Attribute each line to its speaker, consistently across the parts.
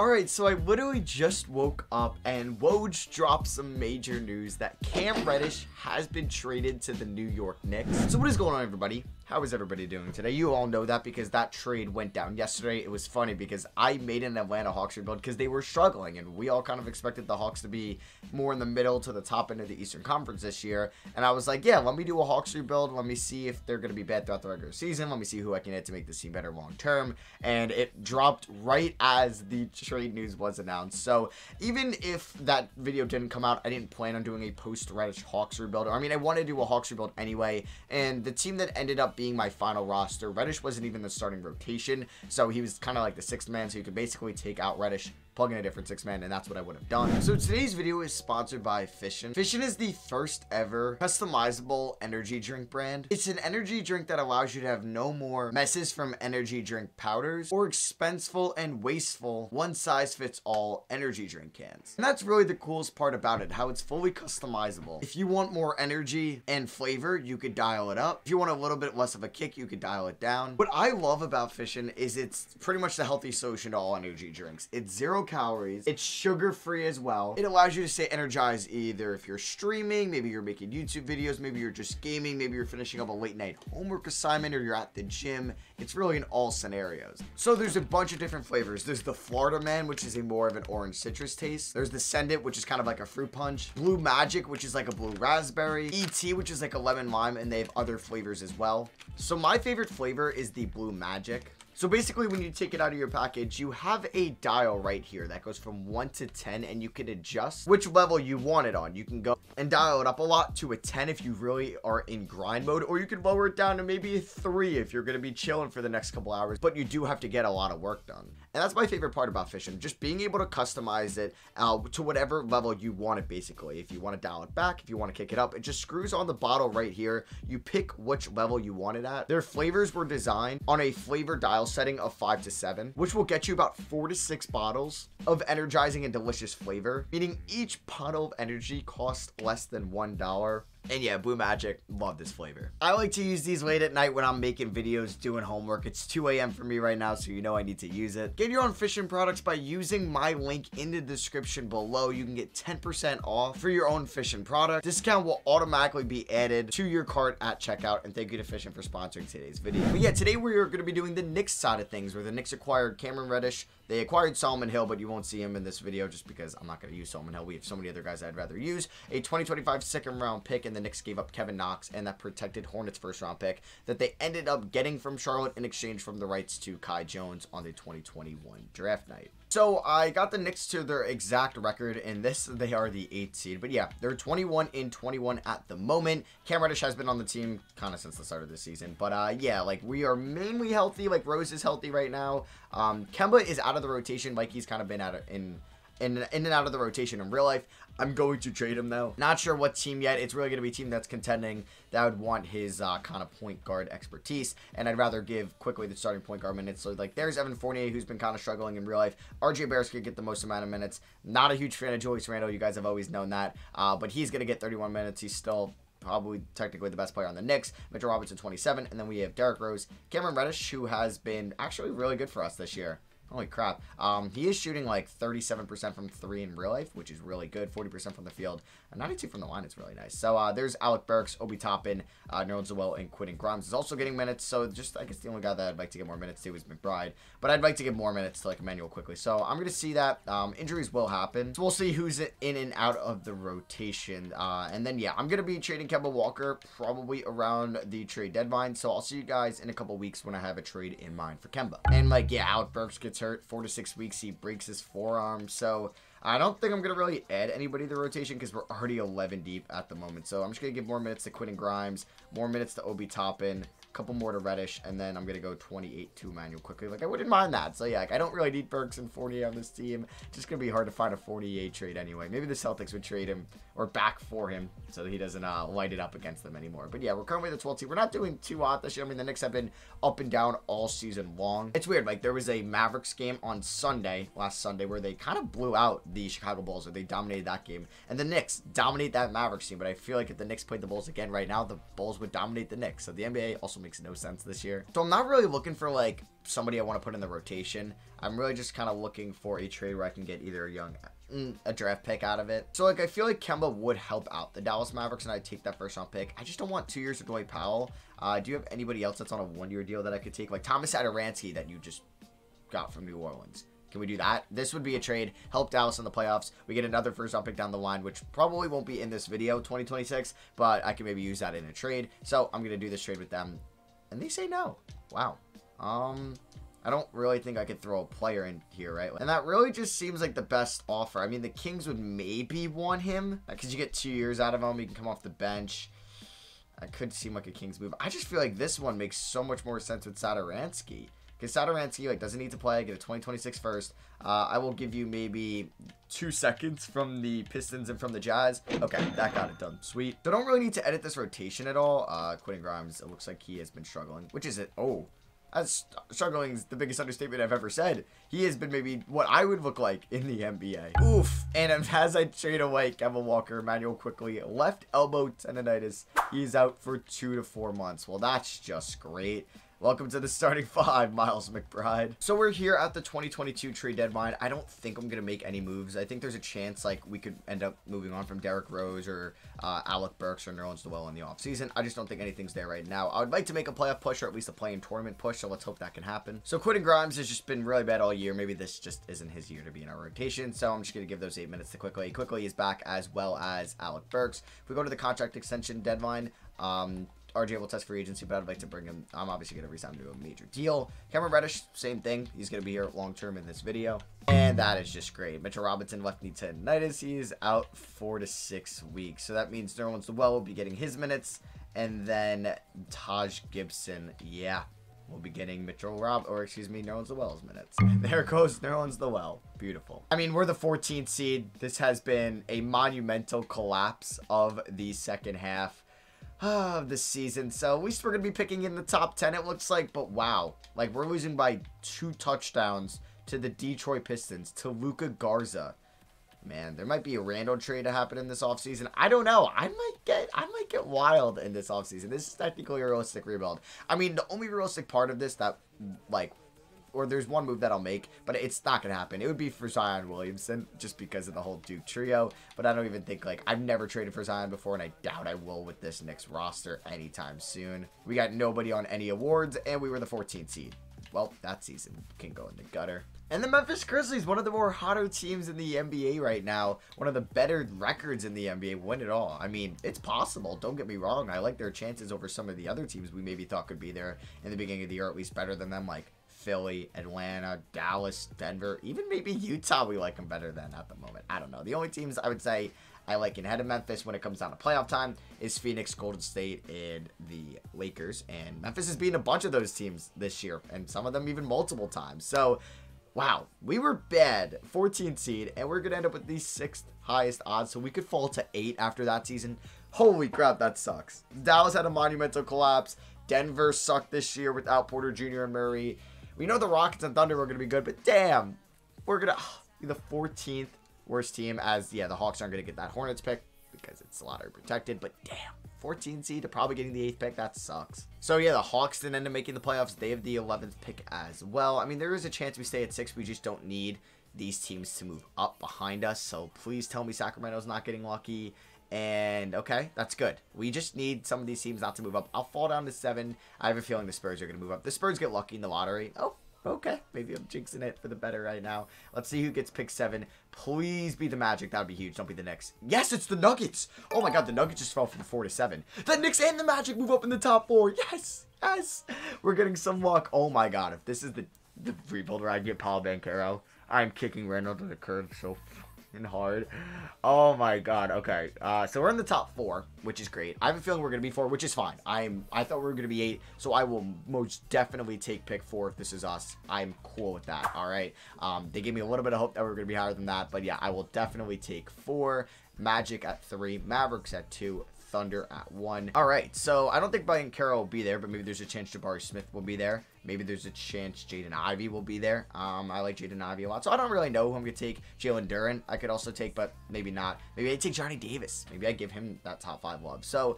Speaker 1: Alright, so I literally just woke up and Woj dropped some major news that Cam Reddish has been traded to the New York Knicks. So what is going on, everybody? How is everybody doing today? You all know that because that trade went down yesterday. It was funny because I made an Atlanta Hawks rebuild because they were struggling, and we all kind of expected the Hawks to be more in the middle to the top end of the Eastern Conference this year. And I was like, yeah, let me do a Hawks rebuild. Let me see if they're going to be bad throughout the regular season. Let me see who I can get to make this team better long term. And it dropped right as the trade news was announced. So even if that video didn't come out, I didn't plan on doing a post-Reddish Hawks rebuild. I mean, I wanted to do a Hawks rebuild anyway. And the team that ended up being my final roster, Reddish wasn't even the starting rotation, so he was kind of like the sixth man, so you could basically take out Reddish, plug in a different six man, and that's what I would have done. So today's video is sponsored by Fission. Fission is the first ever customizable energy drink brand. It's an energy drink that allows you to have no more messes from energy drink powders or expenseful and wasteful one-size-fits-all energy drink cans. And that's really the coolest part about it, how it's fully customizable. If you want more energy and flavor, you could dial it up. If you want a little bit less of a kick, you could dial it down. What I love about Fission is it's pretty much the healthy solution to all energy drinks. It's 0 calories, it's sugar free as well. It allows you to stay energized either if you're streaming, maybe you're making YouTube videos, maybe you're just gaming, maybe you're finishing up a late night homework assignment, or you're at the gym. It's really in all scenarios. So there's a bunch of different flavors. There's the Florida Man, which is a more of an orange citrus taste. There's the Send It, which is kind of like a fruit punch. Blue Magic, which is like a blue raspberry. ET, which is like a lemon lime, and they have other flavors as well. So my favorite flavor is the Blue Magic. So basically, when you take it out of your package, you have a dial right here that goes from 1 to 10, and you can adjust which level you want it on. You can go and dial it up a lot to a 10 if you really are in grind mode, or you can lower it down to maybe a 3 if you're going to be chilling for the next couple hours, but you do have to get a lot of work done. And that's my favorite part about Fission, just being able to customize it to whatever level you want it, basically. If you want to dial it back, if you want to kick it up, it just screws on the bottle right here. You pick which level you want it at. Their flavors were designed on a flavor dial setting of 5 to 7, which will get you about 4 to 6 bottles of energizing and delicious flavor, meaning each bottle of energy costs less than $1. And yeah, Blue Magic, love this flavor. I like to use these late at night when I'm making videos, doing homework. It's 2 a.m. for me right now, so you know I need to use it. Get your own Fission products by using my link in the description below. You can get 10% off for your own Fission product. Discount will automatically be added to your cart at checkout, and thank you to Fission for sponsoring today's video. But yeah, today we are going to be doing the Knicks side of things, where the Knicks acquired Cameron Reddish. They acquired Solomon Hill, but you won't see him in this video just because I'm not going to use Solomon Hill. We have so many other guys I'd rather use. A 2025 second-round pick, and the Knicks gave up Kevin Knox and that protected Hornets first-round pick that they ended up getting from Charlotte in exchange from the rights to Kai Jones on the 2021 draft night. So I got the Knicks to their exact record, and they are the 8th seed. But yeah, they're 21-21 at the moment. Cam Reddish has been on the team kind of since the start of the season. But yeah, like we are mainly healthy. Like Rose is healthy right now. Kemba is out of the rotation. Like he's kind of been in and out of the rotation in real life. I'm going to trade him though. Not sure what team yet. It's really going to be a team that's contending that would want his kind of point guard expertise, and I'd rather give quickly the starting point guard minutes. So like there's Evan Fournier, who's been kind of struggling in real life. RJ Barrett's going to get the most amount of minutes. Not a huge fan of Julius Randle. You guys have always known that, but he's going to get 31 minutes. He's still probably technically the best player on the Knicks. Mitchell Robinson 27, and then we have Derrick Rose, Cameron Reddish, who has been actually really good for us this year. Holy crap. He is shooting like 37% from 3 in real life, which is really good. 40% from the field. 92 from the line is really nice. So there's Alec Burks, Obi Toppin, Nerlens Noel, and Quentin Grimes is also getting minutes. So just, I guess the only guy that I'd like to get more minutes to is McBride. But I'd like to give more minutes to like Emmanuel quickly. So I'm going to see that. Injuries will happen. So we'll see who's in and out of the rotation. And then, yeah, I'm going to be trading Kemba Walker probably around the trade deadline. So I'll see you guys in a couple weeks when I have a trade in mind for Kemba. And like, yeah, Alec Burks gets hurt 4 to 6 weeks. He breaks his forearm. So I don't think I'm going to really add anybody to the rotation because we're already 11 deep at the moment. So I'm just going to give more minutes to Quentin Grimes, more minutes to Obi Toppin, a couple more to Reddish, and then I'm going to go 28 to Emmanuel quickly. Like, I wouldn't mind that. So, yeah, like, I don't really need Burks and Fournier on this team. It's just going to be hard to find a 48 trade anyway. Maybe the Celtics would trade him or back for him so that he doesn't light it up against them anymore. But, yeah, we're currently the 12th team. We're not doing too hot this year. I mean, the Knicks have been up and down all season long. It's weird. Like, there was a Mavericks game on last Sunday, where they kind of blew out the Chicago Bulls, or they dominated that game. And the Knicks dominate that Mavericks team. But I feel like if the Knicks played the Bulls again right now, the Bulls would dominate the Knicks. So the NBA also makes no sense this year. So I'm not really looking for, like, somebody I want to put in the rotation. I'm really just kind of looking for a trade where I can get either a draft pick out of it. So, like, I feel like Kemba would help out the Dallas Mavericks, and I'd take that first round pick. I just don't want 2 years of Dwight Powell. Do you have anybody else that's on a 1-year deal that I could take? Like Thomas Satoransky that you just got from New Orleans. Can we do that? This would be a trade. Help Dallas in the playoffs. We get another first round pick down the line, which probably won't be in this video, 2026, but I can maybe use that in a trade. So I'm going to do this trade with them. And they say no. Wow. I don't really think I could throw a player in here, right? And that really just seems like the best offer. I mean, the Kings would maybe want him because you get 2 years out of him. He can come off the bench. I could seem like a Kings move. I just feel like this one makes so much more sense with Satoransky. Because Satoransky, like, doesn't need to play. Get a 2026 first. I will give you maybe 2 seconds from the Pistons and from the Jazz. Okay, that got it done. Sweet. So, don't really need to edit this rotation at all. Quentin Grimes, it looks like he has been struggling. Which is it? Oh. Struggling is the biggest understatement I've ever said. He has been maybe what I would look like in the NBA. Oof. And as I trade away Kemba Walker, Emmanuel quickly, left elbow tendonitis. He's out for 2 to 4 months. Well, that's just great. Welcome to the starting 5, Miles McBride. So we're here at the 2022 trade deadline. I don't think I'm going to make any moves. I think there's a chance like we could end up moving on from Derrick Rose or Alec Burks or Nerlens Noel in the offseason. I just don't think anything's there right now. I would like to make a playoff push or at least a play-in tournament push, so let's hope that can happen. So Quentin Grimes has just been really bad all year. Maybe this just isn't his year to be in our rotation, so I'm just going to give those 8 minutes to Quickly. Quickly is back as well as Alec Burks. If we go to the contract extension deadline, RJ will test free agency, but I'd like to bring him. I'm obviously going to resign him to a major deal. Cameron Reddish, same thing. He's going to be here long-term in this video. And that is just great. Mitchell Robinson, left knee tendonitis. He's out 4 to 6 weeks. So that means Nerlens Noel will be getting his minutes. And then Taj Gibson, yeah, will be getting Nerlens Noel's minutes. And there goes Nerlens Noel. Beautiful. I mean, we're the 14th seed. This has been a monumental collapse of the second half of the season, so at least we're gonna be picking in the top 10, it looks like. But wow, like, we're losing by 2 touchdowns to the Detroit Pistons, to Luka Garza. Man, there might be a Randall trade to happen in this offseason. I don't know. I might get wild in this offseason. This is technically a realistic rebuild. I mean, the only realistic part of this that, like, or there's one move that I'll make, but it's not going to happen. It would be for Zion Williamson, just because of the whole Duke trio. But I don't even think, like, I've never traded for Zion before, and I doubt I will with this Knicks roster anytime soon. We got nobody on any awards, and we were the 14th seed. Well, that season can go in the gutter. And the Memphis Grizzlies, one of the more hotter teams in the NBA right now. One of the better records in the NBA, win it all. I mean, it's possible. Don't get me wrong. I like their chances over some of the other teams we maybe thought could be there in the beginning of the year, at least better than them, like Philly, Atlanta, Dallas, Denver, even maybe Utah. We like them better than at the moment. I don't know. The only teams I would say I like ahead of Memphis when it comes down to playoff time is Phoenix, Golden State, and the Lakers. And Memphis has beaten a bunch of those teams this year, and some of them even multiple times. So, wow, we were bad, 14th seed, and we're going to end up with the 6th highest odds. So we could fall to 8 after that season. Holy crap, that sucks. Dallas had a monumental collapse. Denver sucked this year without Porter Jr. and Murray. We know the Rockets and Thunder were going to be good, but damn, we're going to be the 14th worst team, as, yeah, the Hawks aren't going to get that Hornets pick because it's lottery protected, but damn, 14 seed to probably getting the 8th pick, that sucks. So yeah, the Hawks didn't end up making the playoffs. They have the 11th pick as well. I mean, there is a chance we stay at 6. We just don't need these teams to move up behind us, so please tell me Sacramento's not getting lucky. And okay, that's good. We just need some of these teams not to move up. I'll fall down to 7. I have a feeling the Spurs are going to move up. The Spurs get lucky in the lottery. Oh, okay. Maybe I'm jinxing it for the better right now. Let's see who gets pick 7. Please be the Magic. That would be huge. Don't be the Knicks. Yes, it's the Nuggets. Oh my God, the Nuggets just fell from 4 to 7. The Knicks and the Magic move up in the top 4. Yes, yes. We're getting some luck. Oh my God, if this is the rebuild where I get Paul Banchero, I'm kicking Randall to the curb so and hard. Oh my God. Okay. So we're in the top 4, which is great. I have a feeling we're going to be 4, which is fine. I thought we were going to be 8, so I will most definitely take pick 4 if this is us. I'm cool with that. All right. They gave me a little bit of hope that we were going to be higher than that, but yeah, I will definitely take 4. Magic at 3, Mavericks at 2, Thunder at 1. All right, so I don't think Banchero will be there, but maybe there's a chance Jabari Smith will be there. Maybe there's a chance Jaden Ivey will be there. I like Jaden Ivey a lot, so I don't really know who I'm going to take. Jalen Duren I could also take, but maybe not. Maybe I take Johnny Davis. Maybe I give him that top 5 love. So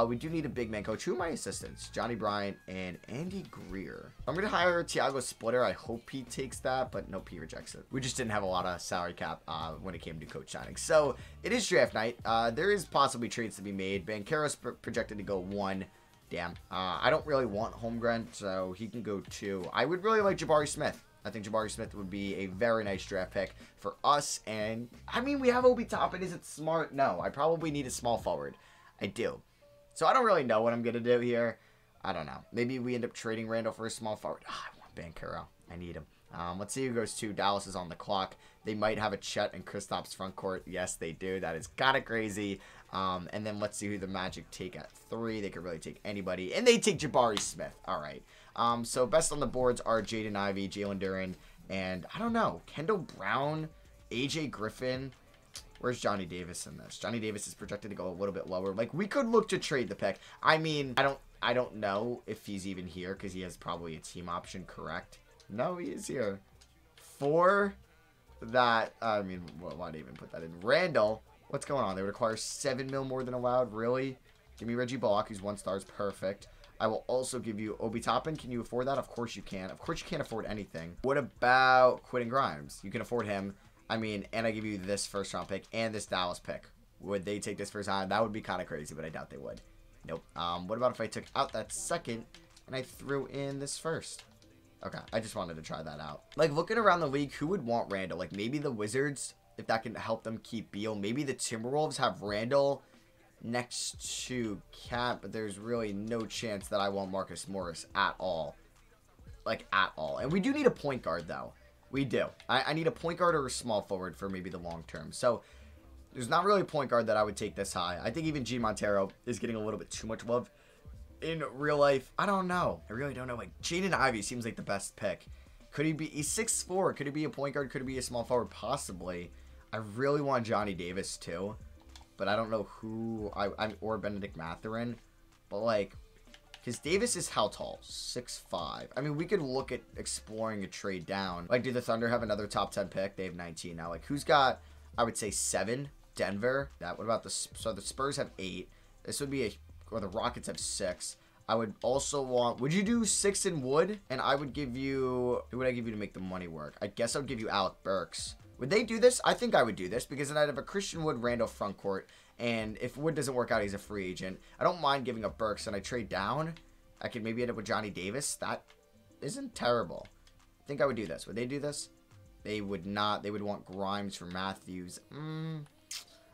Speaker 1: We do need a big man coach. Who are my assistants? Johnny Bryant and Andy Greer. I'm going to hire Tiago Splitter. I hope he takes that, but nope, he rejects it. We just didn't have a lot of salary cap when it came to coach signings. So it is draft night. There is possibly trades to be made. Banchero's projected to go 1. Damn. I don't really want Holmgren, so he can go 2. I would really like Jabari Smith. I think Jabari Smith would be a very nice draft pick for us. And, I mean, we have Obi Toppin. Is it smart? No. I probably need a small forward. I do. So I don't really know what I'm going to do here. I don't know. Maybe we end up trading Randall for a small forward. I want Banchero. I need him. Let's see who goes 2. Dallas is on the clock. They might have a Chet and Kristaps front court. Yes, they do. That is kind of crazy. And then let's see who the Magic take at 3. They could really take anybody. And they take Jabari Smith. All right. So best on the boards are Jaden Ivey, Jalen Duren, and I don't know, Kendall Brown, AJ Griffin. Where's Johnny Davis in this? Johnny Davis is projected to go a little bit lower. Like, we could look to trade the pick. I mean, I don't know if he's even here because he has probably a team option, correct? No, he is here. For that, I mean, why did I even put that in? Randall, what's going on? They would require $7 million more than allowed, really? Give me Reggie Bullock, who's 1 star, is perfect. I will also give you Obi Toppin. Can you afford that? Of course you can. Of course you can't afford anything. What about Quentin Grimes? You can afford him. I mean, and I give you this first round pick and this Dallas pick. Would they take this first round? That would be kind of crazy, but I doubt they would. Nope. What about if I took out that second and I threw in this first? Okay, I just wanted to try that out. Like, looking around the league, who would want Randall? Like, maybe the Wizards, if that can help them keep Beal. Maybe the Timberwolves have Randall next to Cat, but there's really no chance that I want Marcus Morris at all. Like, at all. And we do need a point guard, though. We do. I need a point guard or a small forward for maybe the long term. So, there's not really a point guard that I would take this high. I think even G. Montero is getting a little bit too much love in real life. I don't know. I really don't know. Like, Jaden Ivey seems like the best pick. Could he be... He's 6'4". Could he be a point guard? Could he be a small forward? Possibly. I really want Johnny Davis, too. But I don't know who... or Benedict Mathurin. But, like... Because Davis is how tall? 6'5". I mean, we could look at exploring a trade down. Like, do the Thunder have another top 10 pick? They have 19 now. Like, who's got, I would say, 7? Denver. What about the... So, the Spurs have 8. This would be a... Or the Rockets have 6. I would also want... Would you do 6 in Wood? And I would give you... Who would I give you to make the money work? I guess I would give you Alec Burks. Would they do this? I think I would do this because then I'd have a Christian Wood, Randall front court. And if Wood doesn't work out, he's a free agent. I don't mind giving up Burks and I trade down. I could maybe end up with Johnny Davis. That isn't terrible. I think I would do this. Would they do this? They would not. They would want Grimes for Matthews.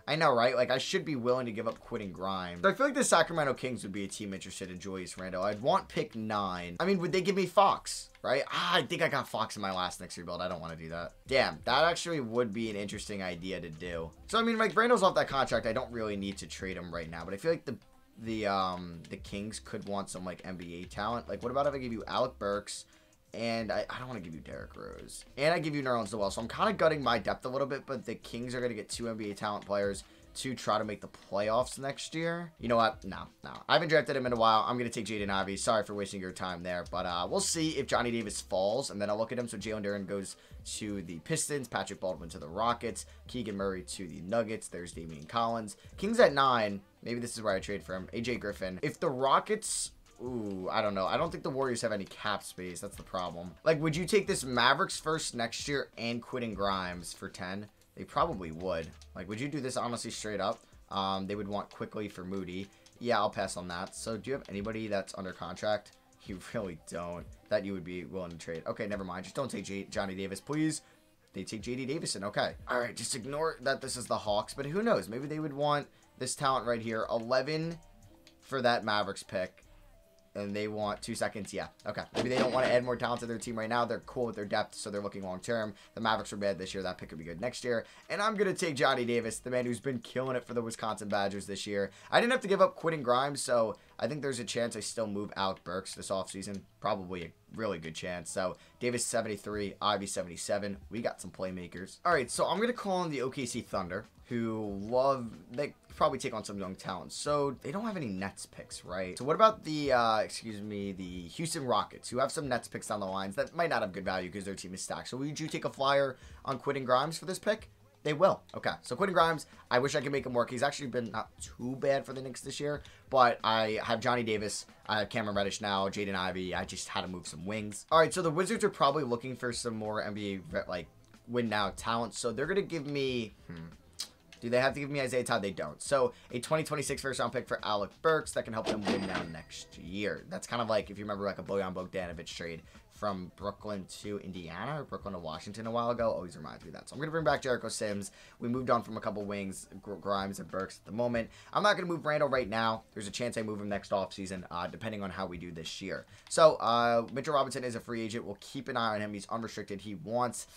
Speaker 1: I know, right? Like, I should be willing to give up Quentin Grimes. But I feel like the Sacramento Kings would be a team interested in Julius Randle. I'd want pick 9. I mean, would they give me Fox? Right? I think I got Fox in my last Knicks rebuild. I don't want to do that. Damn, that actually would be an interesting idea to do. So, I mean, like, Randle's off that contract. I don't really need to trade him right now. But I feel like the Kings could want some, like, NBA talent. Like, what about if I give you Alec Burks? And I don't want to give you Derrick Rose. And I give you Nerlens Noel. So I'm kind of gutting my depth a little bit. But the Kings are going to get 2 NBA talent players to try to make the playoffs next year. You know what? No. I haven't drafted him in a while. I'm going to take Jaden Ivey. Sorry for wasting your time there. But we'll see if Johnny Davis falls. And then I'll look at him. So Jalen Duren goes to the Pistons. Patrick Baldwin to the Rockets. Keegan Murray to the Nuggets. There's Damian Collins. Kings at 9. Maybe this is where I trade for him. AJ Griffin. If the Rockets... Ooh, I don't know. I don't think the Warriors have any cap space. That's the problem. Like, would you take this Mavericks first next year and Quentin Grimes for 10? They probably would. Like, would you do this honestly straight up? They would want quickly for Moody. Yeah, I'll pass on that. So, do you have anybody that's under contract? You really don't. That you would be willing to trade. Okay, never mind. Just don't take Johnny Davis, please. They take J.D. Davison. Okay. All right, just ignore that this is the Hawks. But who knows? Maybe they would want this talent right here. 11 for that Mavericks pick. And they want 2 seconds. Yeah. Okay. Maybe they don't want to add more talent to their team right now. They're cool with their depth, so they're looking long term. The Mavericks were bad this year. That pick could be good next year. And I'm going to take Johnny Davis, the man who's been killing it for the Wisconsin Badgers this year. I didn't have to give up Quentin Grimes, so I think there's a chance I still move out Burks this offseason. Probably a really good chance. So Davis 73, Ivy 77. We got some playmakers. All right, so I'm going to call in the OKC Thunder, who they probably take on some young talent. So they don't have any Nets picks, right? So what about the the Houston Rockets, who have some Nets picks on the lines that might not have good value because their team is stacked. So would you take a flyer on Quentin Grimes for this pick? They will. Okay, so Quentin Grimes, I wish I could make him work. He's actually been not too bad for the Knicks this year, but I have Johnny Davis, I have Cameron Reddish now, Jaden Ivey. I just had to move some wings. All right, so the Wizards are probably looking for some more NBA, like, win-now talent, so they're going to give me... Do they have to give me Isaiah Todd? They don't. So, a 2026 first-round pick for Alec Burks that can help them win now next year. That's kind of like, if you remember, like a Bojan Bogdanovic trade from Brooklyn to Indiana or Brooklyn to Washington a while ago. Always reminds me of that. So, I'm going to bring back Jericho Sims. We moved on from a couple wings, Grimes and Burks at the moment. I'm not going to move Randall right now. There's a chance I move him next offseason, depending on how we do this year. So, Mitchell Robinson is a free agent. We'll keep an eye on him. He's unrestricted. He wants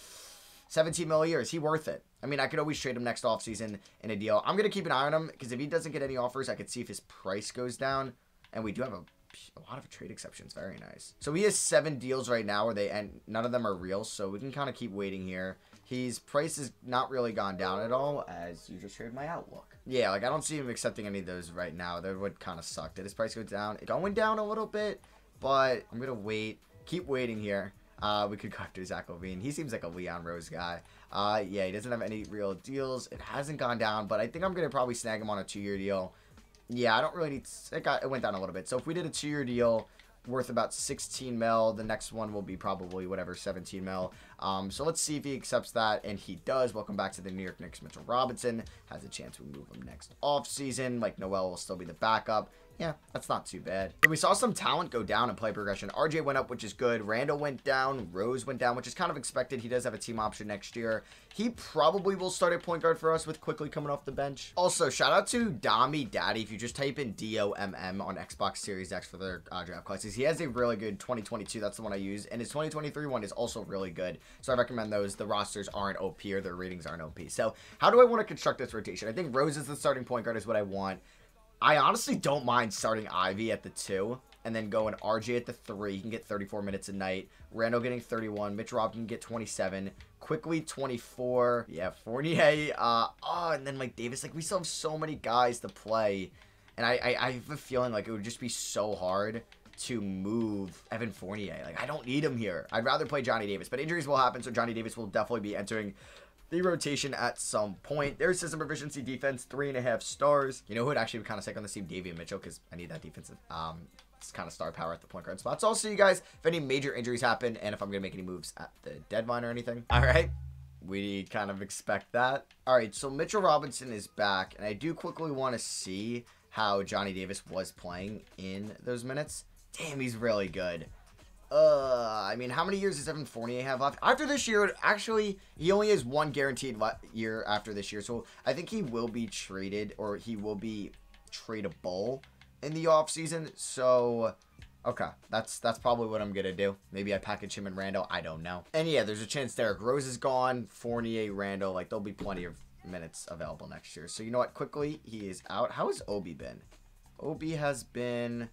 Speaker 1: 17 mil a year. Is he worth it? I mean, I could always trade him next offseason in a deal. I'm going to keep an eye on him because if he doesn't get any offers, I could see if his price goes down. And we do have a lot of trade exceptions. Very nice. So he has 7 deals right now and none of them are real. So we can kind of keep waiting here. His price has not really gone down at all, as you just heard my outlook. Yeah, like I don't see him accepting any of those right now. That would kind of suck. Did his price go down? It's going down a little bit, but I'm going to wait. Keep waiting here. We could go after Zach LaVine. He seems like a Leon Rose guy. Yeah, he doesn't have any real deals. It hasn't gone down, but I think I'm going to probably snag him on a 2-year deal. Yeah, I don't really need... It went down a little bit. So if we did a 2-year deal worth about 16 mil, the next one will be probably whatever, 17 mil. So let's see if he accepts that, and he does. Welcome back to the New York Knicks. Mitchell Robinson has a chance we move him next offseason. Like Noel will still be the backup. Yeah, that's not too bad. So we saw some talent go down in play progression. RJ went up, which is good. Randall went down. Rose went down, which is kind of expected. He does have a team option next year. He probably will start at point guard for us with Quickly coming off the bench. Also, shout out to Dami Daddy. If you just type in DOMM on Xbox Series X for their draft classes, he has a really good 2022. That's the one I use. And his 2023 one is also really good. So I recommend those. The rosters aren't OP or their ratings aren't OP. So how do I want to construct this rotation? I think Rose is the starting point guard is what I want. I honestly don't mind starting Ivy at the 2 and then going RJ at the 3. He can get 34 minutes a night. Randall getting 31. Mitch Rob can get 27. Quickly 24. Yeah, Fournier. And then Mike Davis. Like, we still have so many guys to play. And I have a feeling like it would just be so hard to move Evan Fournier. Like, I don't need him here. I'd rather play Johnny Davis. But injuries will happen, so Johnny Davis will definitely be entering the rotation at some point. There's system proficiency defense, 3.5 stars. You know who would actually be kind of sick on this team? Davian Mitchell, because I need that defensive it's kind of star power at the point guard spot. So I'll see you guys if any major injuries happen and if I'm going to make any moves at the deadline or anything. All right. We kind of expect that. All right, so Mitchell Robinson is back, and I do quickly want to see how Johnny Davis was playing in those minutes. Damn, he's really good. I mean, how many years does Evan Fournier have left? After this year, actually, he only has 1 guaranteed year after this year. So I think he will be traded, or he will be tradable in the offseason. So, okay, that's probably what I'm going to do. Maybe I package him and Randall. I don't know. And yeah, there's a chance Derrick Rose is gone. Fournier, Randall, like, there'll be plenty of minutes available next year. So, you know what? Quickly, he is out. How has Obi been? Obi has been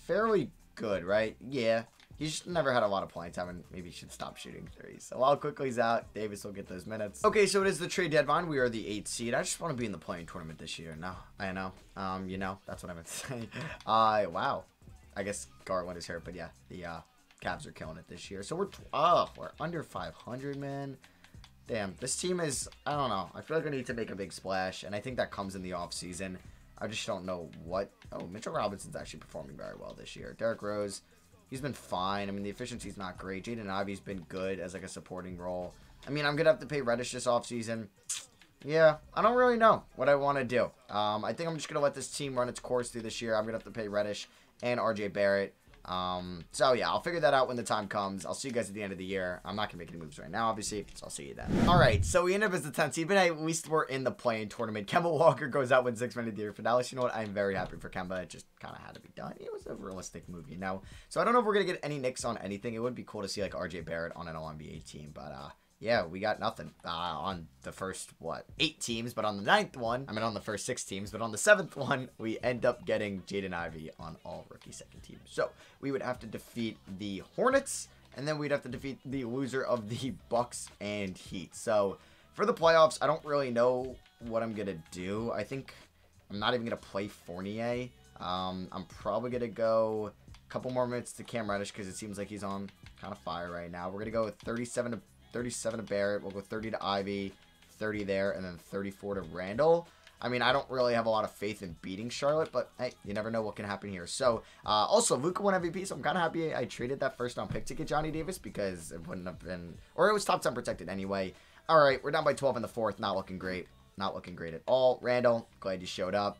Speaker 1: fairly good, right? Yeah. He's just never had a lot of playing time, and maybe he should stop shooting threes. So while Quickly's out, Davis will get those minutes. Okay, so it is the trade deadline. We are the 8th seed. I just want to be in the playing tournament this year. No, I know. You know, that's what I meant to say. Wow. I guess Garland is hurt, but yeah, the Cavs are killing it this year. So we're under 500, man. Damn, this team is, I don't know. I feel like I need to make a big splash, and I think that comes in the offseason. I just don't know what. Oh, Mitchell Robinson's actually performing very well this year. Derrick Rose, he's been fine. I mean, the efficiency's not great. Jaden Ivey's been good as like a supporting role. I mean, I'm going to have to pay Reddish this offseason. Yeah, I don't really know what I want to do. I think I'm just going to let this team run its course through this year. I'm going to have to pay Reddish and RJ Barrett. So yeah, I'll figure that out when the time comes. I'll see you guys at the end of the year. I'm not gonna make any moves right now, obviously, so I'll see you then. All right, so we end up as the 10th seed, but at least we're in the play-in tournament. Kemba Walker goes out with 6 minutes of the year for Dallas. You know what? I'm very happy for Kemba. It just kind of had to be done. It was a realistic move, you know. So I don't know if we're gonna get any Knicks on anything. It would be cool to see like RJ Barrett on an All-NBA team, but yeah, we got nothing on the first, 8 teams, but on the 9th one, I mean on the first 6 teams, but on the 7th one, we end up getting Jaden Ivey on all rookie second teams. So we would have to defeat the Hornets, and then we'd have to defeat the loser of the Bucks and Heat. So for the playoffs, I don't really know what I'm going to do. I think I'm not even going to play Fournier. I'm probably going to go a couple more minutes to Cam Reddish because it seems like he's on kind of fire right now. We're going to go with 37 to Barrett. We'll go 30 to Ivy, 30 there, and then 34 to Randall. I mean, I don't really have a lot of faith in beating Charlotte, but hey, you never know what can happen here. So, also, Luka won MVP, so I'm kind of happy I traded that first-round pick to get Johnny Davis because it wouldn't have been, or it was top 10 protected anyway. All right, we're down by 12 in the fourth. Not looking great. Not looking great at all. Randall, glad you showed up.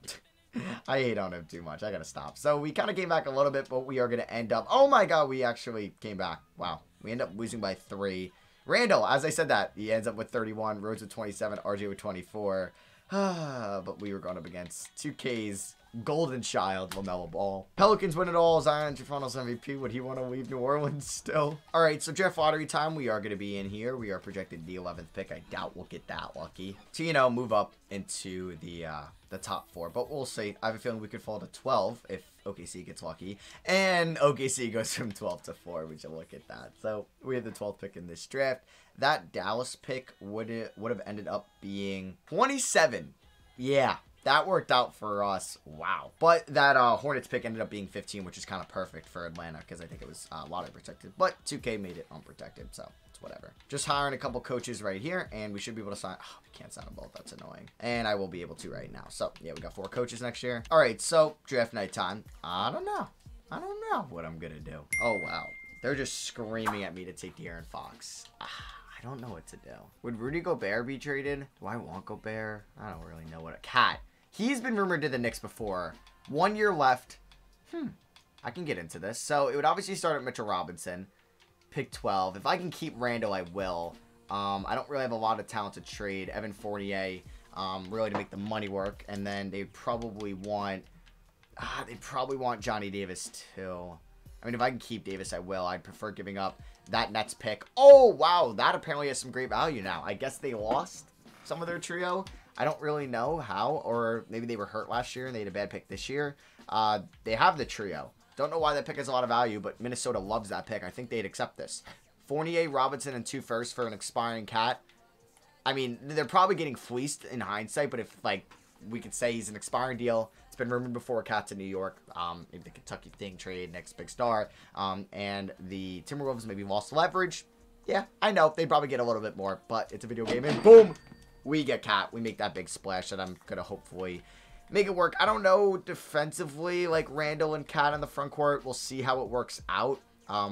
Speaker 1: I hate on him too much. I got to stop. So, we kind of came back a little bit, but we are going to end up, oh my God, we actually came back. Wow. We end up losing by 3. Randall, as I said that, he ends up with 31, Rose with 27, RJ with 24. But we were going up against 2K's golden child, LaMelo Ball. Pelicans win it all. Zion's your finals MVP. Would he want to leave New Orleans still? All right, so draft lottery time. We are going to be in here. We are projected the 11th pick. I doubt we'll get that lucky to, you know, move up into the top 4. But we'll see. I have a feeling we could fall to 12 if OKC gets lucky. And OKC goes from 12 to 4. We should look at that. So we have the 12th pick in this draft. That Dallas pick would have ended up being 27. Yeah, that worked out for us. Wow. But that Hornets pick ended up being 15, which is kind of perfect for Atlanta because I think it was lottery protected. But 2K made it unprotected, so it's whatever. Just hiring a couple coaches right here, and we should be able to sign. Oh, we can't sign them both. That's annoying. And I will be able to right now. So, yeah, we got 4 coaches next year. All right, so draft night time. I don't know what I'm going to do. Oh, wow. They're just screaming at me to take De'Aaron Fox. I don't know what to do. Would Rudy Gobert be traded? Do I want Gobert? I don't really know what a cat. He's been rumored to the Knicks before. 1 year left. I can get into this. So it would obviously start at Mitchell Robinson. Pick 12. If I can keep Randall, I will. I don't really have a lot of talent to trade. Evan Fournier, really to make the money work. And then they probably want Johnny Davis too. I mean, if I can keep Davis, I will. I'd prefer giving up that Nets pick. Oh, wow. That apparently has some great value now. I guess they lost some of their trio. I don't really know how, or maybe they were hurt last year and they had a bad pick this year. They have the trio. Don't know why that pick has a lot of value, but Minnesota loves that pick. I think they'd accept this. Fournier, Robinson, and 2 firsts for an expiring cat. I mean, they're probably getting fleeced in hindsight, but if, like, we could say he's an expiring deal. It's been rumored before, Cats in New York. Maybe the Kentucky thing trade, next big star. And the Timberwolves maybe lost leverage. Yeah, I know. They'd probably get a little bit more, but it's a video game. And boom, we get Cat. We make that big splash that I'm going to hopefully make it work. I don't know defensively, like Randall and Cat in the front court. We'll see how it works out.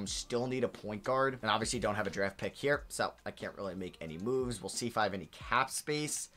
Speaker 1: Still need a point guard. And obviously don't have a draft pick here, so I can't really make any moves. We'll see if I have any cap space.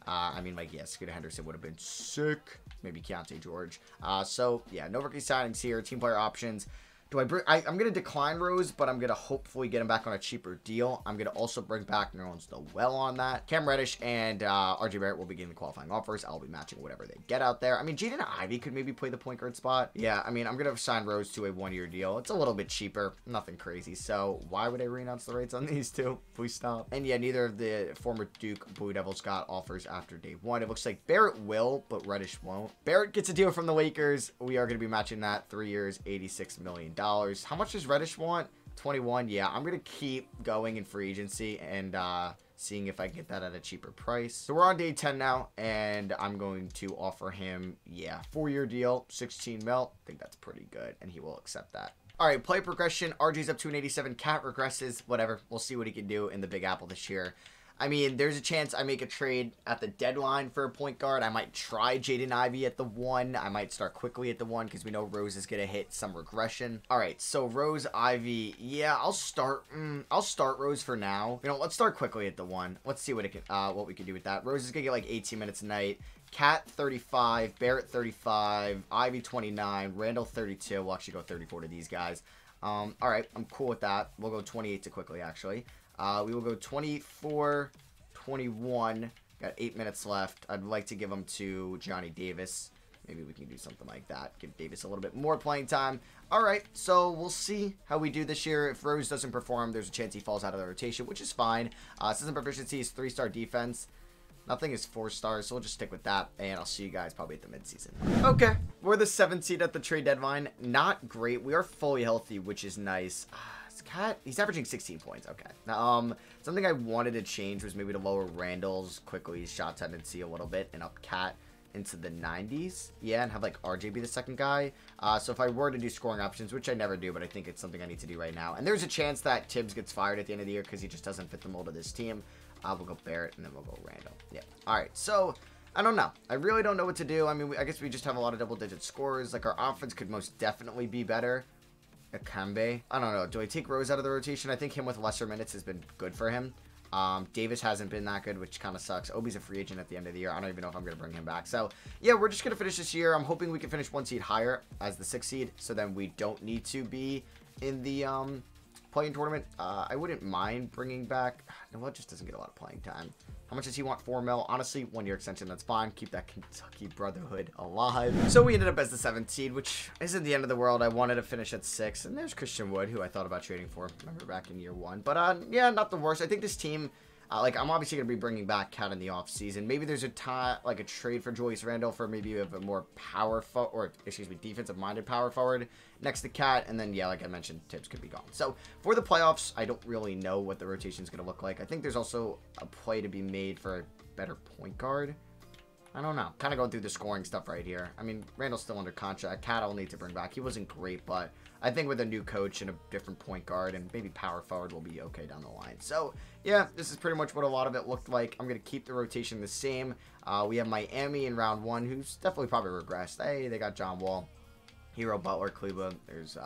Speaker 1: I mean, like, yeah, Scooter Henderson would have been sick. Maybe Keontae George. So, yeah, no rookie signings here. Team player options. Do I bring... I'm going to decline Rose, but I'm going to hopefully get him back on a cheaper deal. I'm going to also bring back Nerlens Noel on that. Cam Reddish and RJ Barrett will be getting the qualifying offers. I'll be matching whatever they get out there. I mean, Jaden Ivey could maybe play the point guard spot. Yeah, I mean, I'm going to sign Rose to a 1-year deal. It's a little bit cheaper. Nothing crazy. So, why would I re-announce the rates on these two? Please stop. And yeah, neither of the former Duke Blue Devils got offers after day 1. It looks like Barrett will, but Reddish won't. Barrett gets a deal from the Lakers. We are going to be matching that. 3 years, $86 million. How much does Reddish want? 21. Yeah, I'm going to keep going in free agency and seeing if I can get that at a cheaper price. So we're on day 10 now, and I'm going to offer him, yeah, 4-year deal, 16 mil. I think that's pretty good, and he will accept that. All right, play progression. RJ's up to an 87. Cat regresses. Whatever. We'll see what he can do in the Big Apple this year. I mean, there's a chance I make a trade at the deadline for a point guard. I might try Jaden Ivey at the 1. I might start quickly at the 1 because we know Rose is going to hit some regression. All right, so Rose, Ivey. Yeah, I'll start Rose for now. You know, let's start quickly at the 1. Let's see what we can do with that. Rose is going to get like 18 minutes a night. Cat 35, Barrett 35, Ivy 29, Randall 32. We'll actually go 34 to these guys. All right, I'm cool with that. We'll go 28 to quickly, actually. We will go 24, 21. Got 8 minutes left. I'd like to give them to Johnny Davis. Maybe we can do something like that. Give Davis a little bit more playing time. All right, so we'll see how we do this year. If Rose doesn't perform, there's a chance he falls out of the rotation, which is fine. System proficiency is 3-star defense. Nothing is 4 stars, so we'll just stick with that, and I'll see you guys probably at the midseason. Okay, we're the 7th seed at the trade deadline. Not great. We are fully healthy, which is nice. Cat, he's averaging 16 points. Okay. Something I wanted to change was maybe to lower Randall's quickly shot tendency a little bit and up Cat into the 90s. Yeah, and have like RJ be the second guy. So if I were to do scoring options, which I never do, but I think it's something I need to do right now. And there's a chance that Tibbs gets fired at the end of the year because he just doesn't fit the mold of this team. We'll go Barrett, and then we'll go Randall. Yeah. All right. So, I don't know. I really don't know what to do. I mean, I guess we just have a lot of double-digit scores. Like, our offense could most definitely be better. Akambe. I don't know. Do I take Rose out of the rotation? I think him with lesser minutes has been good for him. Davis hasn't been that good, which kind of sucks. Obi's a free agent at the end of the year. I don't even know if I'm going to bring him back. So, yeah, we're just going to finish this year. I'm hoping we can finish 1 seed higher as the 6th seed, so then we don't need to be in the playing tournament. I wouldn't mind bringing back... Noah just doesn't get a lot of playing time. How much does he want? 4 mil. Honestly, 1 year extension, that's fine. Keep that Kentucky brotherhood alive. So we ended up as the 7th seed, which isn't the end of the world. I wanted to finish at 6, and there's Christian Wood, who I thought about trading for. Remember back in year 1. But yeah, not the worst. I think this team... like, I'm obviously going to be bringing back Cat in the offseason. Maybe there's a trade for Julius Randle for maybe a more defensive-minded power forward next to Cat. And then, yeah, like I mentioned, Tibbs could be gone. So, for the playoffs, I don't really know what the rotation is going to look like. I think there's also a play to be made for a better point guard. I don't know. Kind of going through the scoring stuff right here. I mean, Randall's still under contract. Cat I'll need to bring back. He wasn't great, but I think with a new coach and a different point guard and maybe power forward will be okay down the line. So, yeah, this is pretty much what a lot of it looked like. I'm going to keep the rotation the same. We have Miami in round 1, who's definitely probably regressed. Hey, they got John Wall, Hero, Butler, Cleveland. There's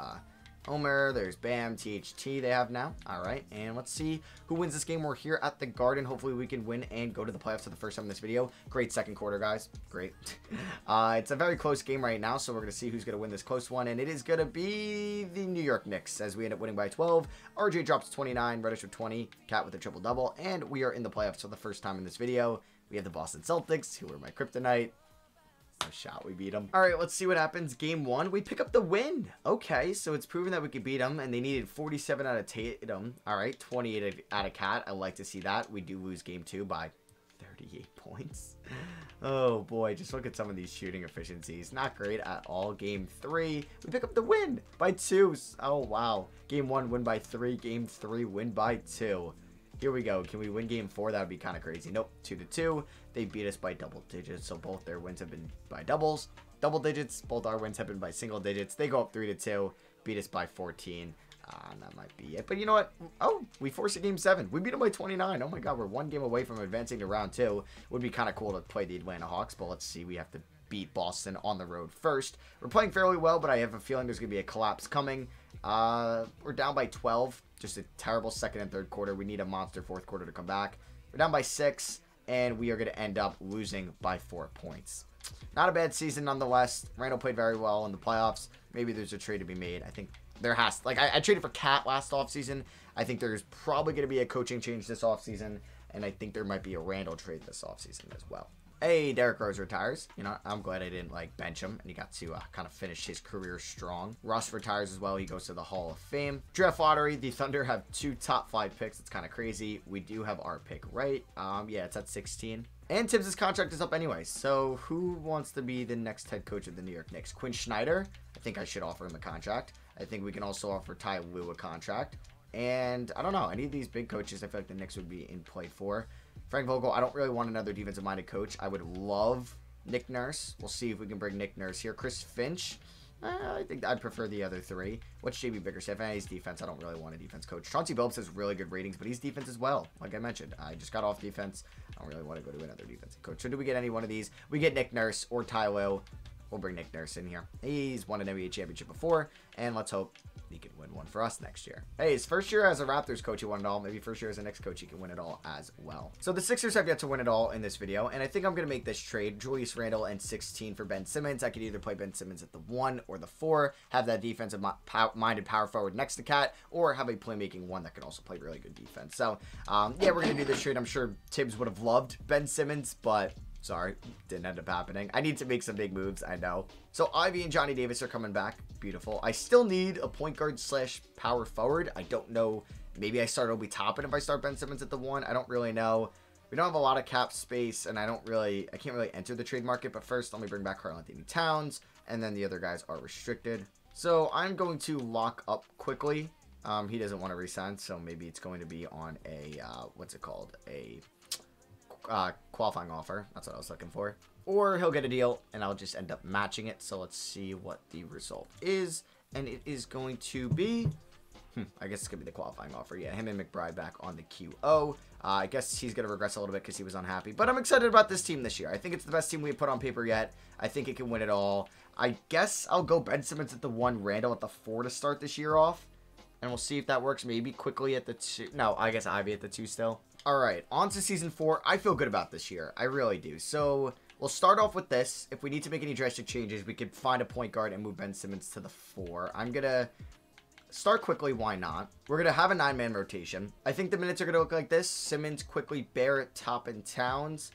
Speaker 1: Omer, there's Bam, THT they have now. All right, and let's see who wins this game. We're here at the Garden. Hopefully we can win and go to the playoffs for the first time in this video. Great second quarter, guys. Great. It's a very close game right now, so we're going to see who's going to win this close one, and it is going to be the New York Knicks as we end up winning by 12. RJ drops 29, Reddish with 20, Cat with a triple-double, and we are in the playoffs for the first time in this video. We have the Boston Celtics, who are my kryptonite. No shot, we beat them. All right, let's see what happens. Game 1, we pick up the win. Okay, so it's proven that we could beat them, and they needed 47 out of Tatum. All right, 28 out of Cat. I like to see that. We do lose game 2 by 38 points. Oh boy, just look at some of these shooting efficiencies. Not great at all. Game 3, we pick up the win by 2. Oh wow. Game 1, win by 3. Game 3, win by 2. Here we go. Can we win game 4? That would be kind of crazy. Nope. 2-2. They beat us by double digits. So both their wins have been by double digits. Both our wins have been by single digits. They go up 3-2. Beat us by 14. And that might be it. But you know what? Oh, we forced a game 7. We beat them by 29. Oh my god, we're 1 game away from advancing to round 2. Would be kind of cool to play the Atlanta Hawks. But let's see. We have to beat Boston on the road first. We're playing fairly well, but I have a feeling there's going to be a collapse coming. We're down by 12. Just a terrible second and third quarter. We need a monster fourth quarter to come back. We're down by 6, and we are going to end up losing by 4 points. Not a bad season nonetheless. Randall played very well in the playoffs. Maybe there's a trade to be made. I think there has. Like, I traded for Cat last offseason. I think there's probably going to be a coaching change this offseason, and I think there might be a Randall trade this offseason as well. Hey, Derrick Rose retires. You know, I'm glad I didn't, like, bench him, and he got to kind of finish his career strong. Russ retires as well. He goes to the Hall of Fame. Draft lottery, the Thunder have 2 top 5 picks. It's kind of crazy. We do have our pick right. Yeah, it's at 16. And Tibbs' contract is up anyway. So who wants to be the next head coach of the New York Knicks? Quinn Snyder? I think I should offer him a contract. I think we can also offer Ty Lue a contract. And I don't know. Any of these big coaches I feel like the Knicks would be in play for. Frank Vogel, I don't really want another defensive-minded coach. I would love Nick Nurse. We'll see if we can bring Nick Nurse here. Chris Finch, I think I'd prefer the other 3. What's JB Bickerstaff? He's defense. I don't really want a defense coach. Chauncey Billups has really good ratings, but he's defense as well. Like I mentioned, I just got off defense. I don't really want to go to another defensive coach. So do we get any one of these? We get Nick Nurse or Ty Lue. We'll bring Nick Nurse in here. He's won an NBA championship before, and let's hope he can win one for us next year. Hey, his first year as a Raptors coach, he won it all. Maybe first year as a Knicks coach, he can win it all as well. So the Sixers have yet to win it all in this video, and I think I'm going to make this trade. Julius Randle and 16 for Ben Simmons. I could either play Ben Simmons at the 1 or the 4, have that defensive-minded power forward next to Cat, or have a playmaking 1 that can also play really good defense. So, yeah, we're going to do this trade. I'm sure Tibbs would have loved Ben Simmons, but sorry, didn't end up happening. I need to make some big moves, I know. So Ivy and Johnny Davis are coming back. Beautiful. I still need a point guard / power forward. I don't know. Maybe I start Obi Toppin if I start Ben Simmons at the 1. I don't really know. We don't have a lot of cap space, and I can't really enter the trade market. But first, let me bring back Karl-Anthony Towns, and then the other guys are restricted. So I'm going to lock up quickly. He doesn't want to resign, so maybe it's going to be on a, what's it called? A qualifying offer. That's what I was looking for. Or he'll get a deal, and I'll just end up matching it. So let's see what the result is. And it is going to be I guess it's going to be the qualifying offer. Yeah, him and McBride back on the QO. I guess he's going to regress a little bit because he was unhappy. But I'm excited about this team this year. I think it's the best team we've put on paper yet. I think it can win it all. I guess I'll go Ben Simmons at the 1, Randall at the 4 to start this year off. And we'll see if that works. Maybe quickly at the 2. No, I guess Ivy at the 2 still. All right, on to Season 4. I feel good about this year. I really do. So we'll start off with this. If we need to make any drastic changes, we could find a point guard and move Ben Simmons to the 4. I'm going to start quickly. Why not? We're going to have a 9-man rotation. I think the minutes are going to look like this. Simmons, Quickly, Barrett, Toppin, Towns,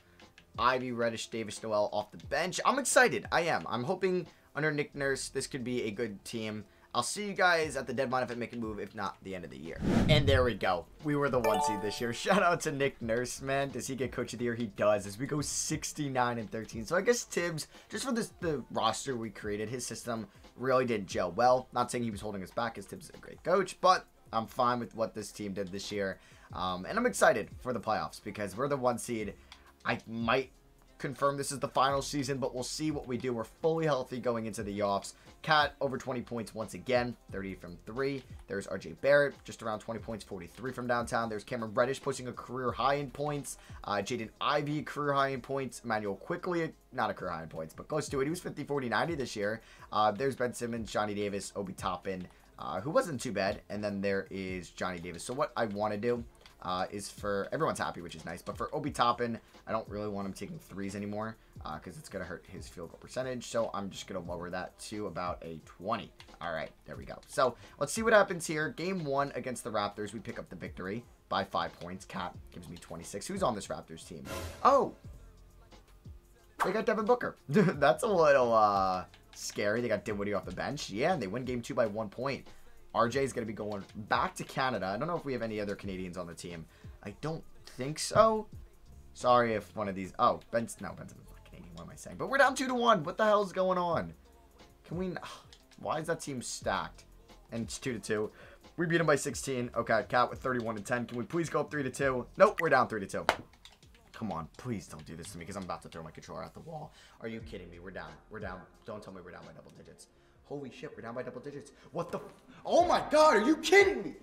Speaker 1: Ivy, Reddish, Davis, Noel off the bench. I'm excited. I am. I'm hoping under Nick Nurse, this could be a good team. I'll see you guys at the deadline if I make a move, if not the end of the year. And there we go. We were the 1 seed this year. Shout out to Nick Nurse, man. Does he get Coach of the Year? He does, as we go 69-13. So I guess Tibbs, just for the roster we created, his system really did gel well. Not saying he was holding us back, as Tibbs is a great coach, but I'm fine with what this team did this year. And I'm excited for the playoffs because we're the 1 seed. I might confirm this is the final season, but we'll see what we do. We're fully healthy going into the offs. Cat over 20 points once again, 30 from 3. There's RJ Barrett, just around 20 points, 43 from downtown. There's Cameron Reddish pushing a career high in points. Jaden Ivey, career high in points. Emmanuel Quickly, not a career high in points, but close to it. He was 50, 40, 90 this year. There's Ben Simmons, Johnny Davis, Obi Toppin, who wasn't too bad. And then there is Johnny Davis. So what I want to do is for everyone's happy, which is nice, but for Obi Toppin, I don't really want him taking 3s anymore because it's going to hurt his field goal percentage. So I'm just going to lower that to about a 20. All right, there we go. So let's see what happens here. Game 1 against the Raptors, we pick up the victory by 5 points. Cat gives me 26. Who's on this Raptors team? Oh, they got Devin Booker. That's a little scary. They got Dinwiddie off the bench. Yeah, and they win game 2 by 1 point. RJ is going to be going back to Canada. I don't know if we have any other Canadians on the team. I don't think so. Sorry if one of these... Oh, Ben's not Canadian. What am I saying? But we're down 2-1. What the hell is going on? Can we... Why is that team stacked? And it's 2-2. We beat them by 16. Okay, Cat with 31-10. Can we please go up 3-2? Nope, we're down 3-2. Come on, please don't do this to me because I'm about to throw my controller out the wall. Are you kidding me? We're down. We're down. Don't tell me we're down by double digits. Holy shit, we're down by double digits. What the... Oh my god, are you kidding me?